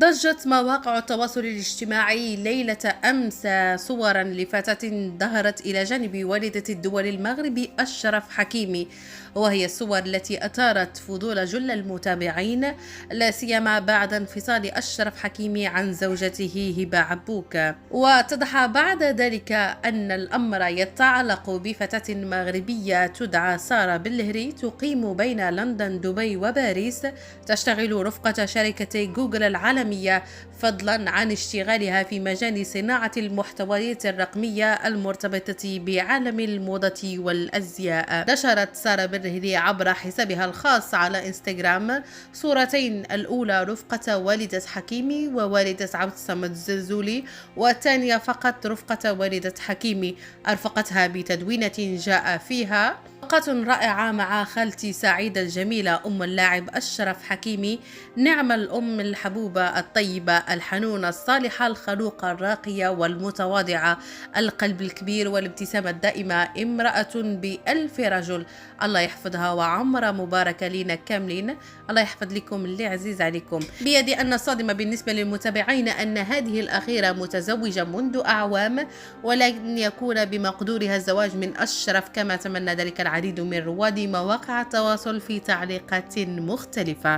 ضجت مواقع التواصل الاجتماعي ليلة أمس صورا لفتاة ظهرت إلى جانب والدة الدول المغربي أشرف حكيمي، وهي الصور التي أثارت فضول جل المتابعين، لا سيما بعد انفصال أشرف حكيمي عن زوجته هبة عبوك. واتضح بعد ذلك أن الأمر يتعلق بفتاة مغربية تدعى سارة بلهري، تقيم بين لندن، دبي وباريس، تشتغل رفقة شركة جوجل العالمية، فضلا عن اشتغالها في مجال صناعة المحتويات الرقمية المرتبطة بعالم الموضة والأزياء. نشرت سارة بالرهدي عبر حسابها الخاص على انستغرام صورتين، الأولى رفقة والدة حكيمي ووالدة عبد الصمد الزلزولي، والثانية فقط رفقة والدة حكيمي، أرفقتها بتدوينة جاء فيها: أوقات رائعة مع خالتي سعيدة الجميلة أم اللاعب أشرف حكيمي، نعم الأم الحبوبة الطيبة الحنونة الصالحة الخلوقة الراقية والمتواضعة، القلب الكبير والابتسامة الدائمة، امرأة بألف رجل، الله يحفظها وعمر مبارك لينا كاملين. الله يحفظ لكم اللي عزيز عليكم. بيدي أن الصادمة بالنسبة للمتابعين أن هذه الأخيرة متزوجة منذ أعوام، ولن يكون بمقدورها الزواج من أشرف كما تمنى ذلك العديد من رواد مواقع التواصل في تعليقات مختلفة.